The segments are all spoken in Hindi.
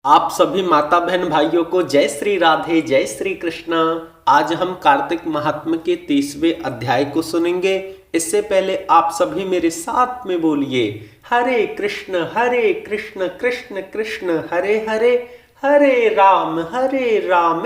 आप सभी माता बहन भाइयों को जय श्री राधे, जय श्री कृष्णा। आज हम कार्तिक महात्म्य के 30वें अध्याय को सुनेंगे। इससे पहले आप सभी मेरे साथ में बोलिए, हरे कृष्ण कृष्ण कृष्ण हरे हरे, हरे राम राम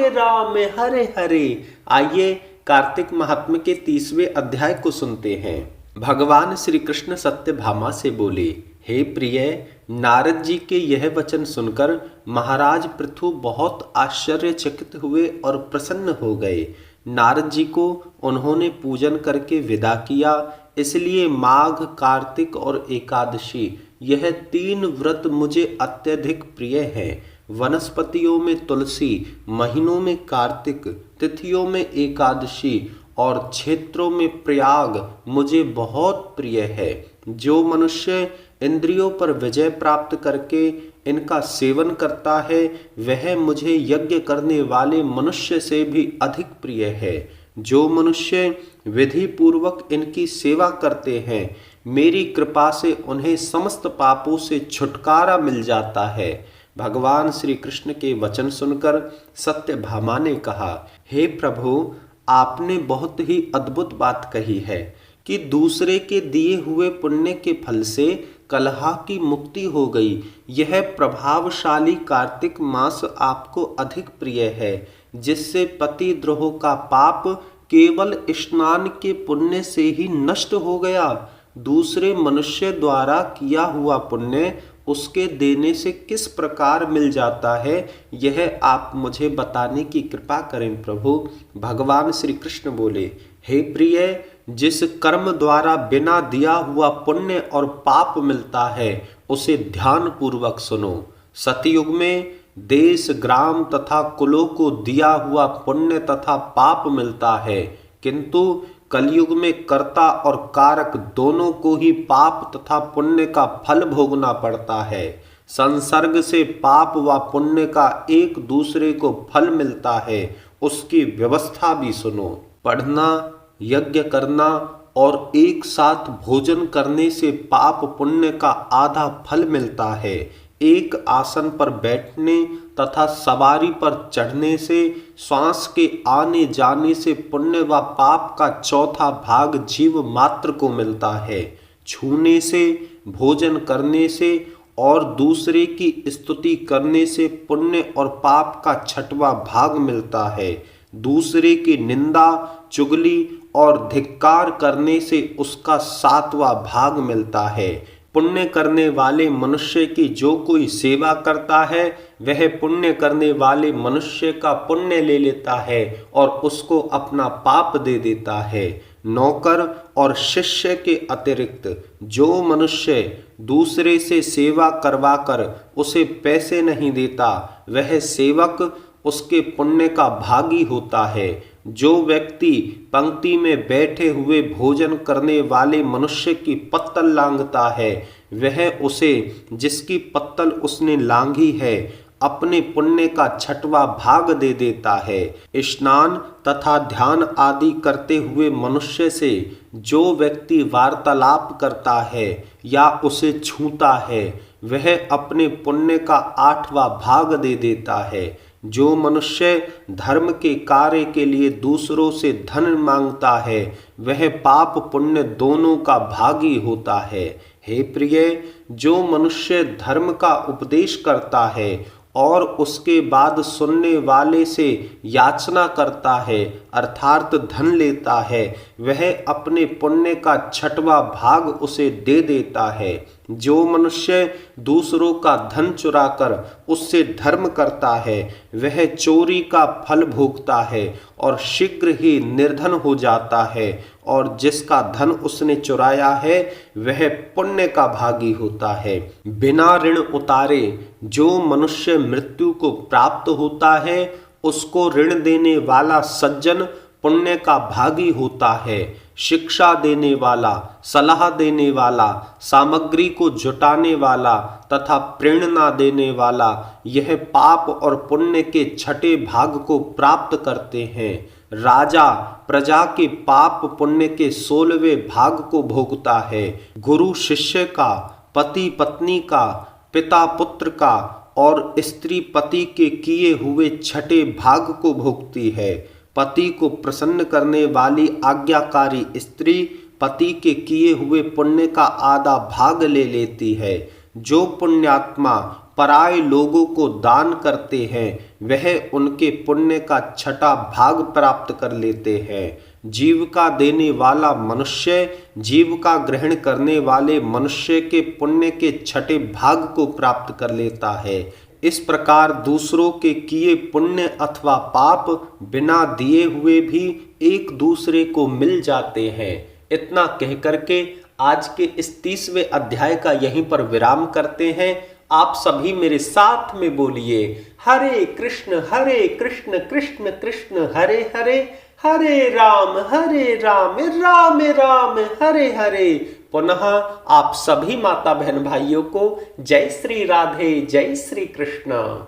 राम हरे हरे। आइए कार्तिक महात्म्य के 30वें अध्याय को सुनते हैं। भगवान श्री कृष्ण सत्यभामा से बोले, हे प्रिय, नारद जी के यह वचन सुनकर महाराज पृथु बहुत आश्चर्यचकित हुए और प्रसन्न हो गए। नारद जी को उन्होंने पूजन करके विदा किया। इसलिए माघ, कार्तिक और एकादशी यह 3 व्रत मुझे अत्यधिक प्रिय हैं। वनस्पतियों में तुलसी, महीनों में कार्तिक, तिथियों में एकादशी और क्षेत्रों में प्रयाग मुझे बहुत प्रिय है। जो मनुष्य इंद्रियों पर विजय प्राप्त करके इनका सेवन करता है, वह मुझे यज्ञ करने वाले मनुष्य से भी अधिक प्रिय है। जो मनुष्य विधि पूर्वक इनकी सेवा करते हैं, मेरी कृपा से उन्हें समस्त पापों से छुटकारा मिल जाता है। भगवान श्री कृष्ण के वचन सुनकर सत्यभामा ने कहा, हे प्रभु, आपने बहुत ही अद्भुत बात कही है कि दूसरे के दिए हुए पुण्य के फल से कलह की मुक्ति हो गई। यह प्रभावशाली कार्तिक मास आपको अधिक प्रिय है, जिससे पतिद्रोह का पाप केवल स्नान के पुण्य से ही नष्ट हो गया। दूसरे मनुष्य द्वारा किया हुआ पुण्य उसके देने से किस प्रकार मिल जाता है, यह आप मुझे बताने की कृपा करें प्रभु। भगवान श्री कृष्ण बोले, हे प्रिय, जिस कर्म द्वारा बिना दिया हुआ पुण्य और पाप मिलता है, उसे ध्यान पूर्वक सुनो। सतयुग में देश, ग्राम तथा कुलों को दिया हुआ पुण्य तथा पाप मिलता है, किंतु कलयुग में कर्ता और कारक दोनों को ही पाप तथा पुण्य का फल भोगना पड़ता है। संसर्ग से पाप व पुण्य का एक दूसरे को फल मिलता है, उसकी व्यवस्था भी सुनो। पढ़ना, यज्ञ करना और एक साथ भोजन करने से पाप पुण्य का आधा फल मिलता है। एक आसन पर बैठने तथा सवारी पर चढ़ने से, श्वास के आने जाने से पुण्य व पाप का चौथा भाग जीव मात्र को मिलता है। छूने से, भोजन करने से और दूसरे की स्तुति करने से पुण्य और पाप का 6वां भाग मिलता है। दूसरे की निंदा, चुगली और धिक्कार करने से उसका 7वां भाग मिलता है। पुण्य करने वाले मनुष्य की जो कोई सेवा करता है, वह पुण्य करने वाले मनुष्य का पुण्य ले लेता है और उसको अपना पाप दे देता है। नौकर और शिष्य के अतिरिक्त जो मनुष्य दूसरे से सेवा करवाकर उसे पैसे नहीं देता, वह सेवक उसके पुण्य का भागी होता है। जो व्यक्ति पंक्ति में बैठे हुए भोजन करने वाले मनुष्य की पत्तल लांघता है, वह उसे, जिसकी पत्तल उसने लांघी है, अपने पुण्य का 6वां भाग दे देता है। स्नान तथा ध्यान आदि करते हुए मनुष्य से जो व्यक्ति वार्तालाप करता है या उसे छूता है, वह अपने पुण्य का 8वां भाग दे देता है। जो मनुष्य धर्म के कार्य के लिए दूसरों से धन मांगता है, वह पाप पुण्य दोनों का भागी होता है। हे प्रिय, जो मनुष्य धर्म का उपदेश करता है और उसके बाद सुनने वाले से याचना करता है, अर्थात धन लेता है, वह अपने पुण्य का 6वां भाग उसे दे देता है। जो मनुष्य दूसरों का धन चुराकर उससे धर्म करता है, वह चोरी का फल भोगता है और शीघ्र ही निर्धन हो जाता है, और जिसका धन उसने चुराया है, वह पुण्य का भागी होता है। बिना ऋण उतारे जो मनुष्य मृत्यु को प्राप्त होता है, उसको ऋण देने वाला सज्जन पुण्य का भागी होता है। शिक्षा देने वाला, सलाह देने वाला, सामग्री को जुटाने वाला तथा प्रेरणा देने वाला, यह पाप और पुण्य के 6ठे भाग को प्राप्त करते हैं। राजा प्रजा के पाप पुण्य के 16वें भाग को भोगता है। गुरु शिष्य का, पति पत्नी का, पिता पुत्र का और स्त्री पति के किए हुए छठे भाग को भोगती है। पति को प्रसन्न करने वाली आज्ञाकारी स्त्री पति के किए हुए पुण्य का आधा भाग ले लेती है। जो पुण्यात्मा पराये लोगों को दान करते हैं वह उनके पुण्य का छठा भाग प्राप्त कर लेते हैं। जीविका देने वाला मनुष्य जीविका ग्रहण करने वाले मनुष्य के पुण्य के छठे भाग को प्राप्त कर लेता है। इस प्रकार दूसरों के किए पुण्य अथवा पाप बिना दिए हुए भी एक दूसरे को मिल जाते हैं। इतना कह करके आज के इस 30वें अध्याय का यहीं पर विराम करते हैं। आप सभी मेरे साथ में बोलिए, हरे कृष्ण कृष्ण कृष्ण हरे हरे, हरे राम राम राम हरे हरे। पुनः आप सभी माता बहन भाइयों को जय श्री राधे, जय श्री कृष्ण।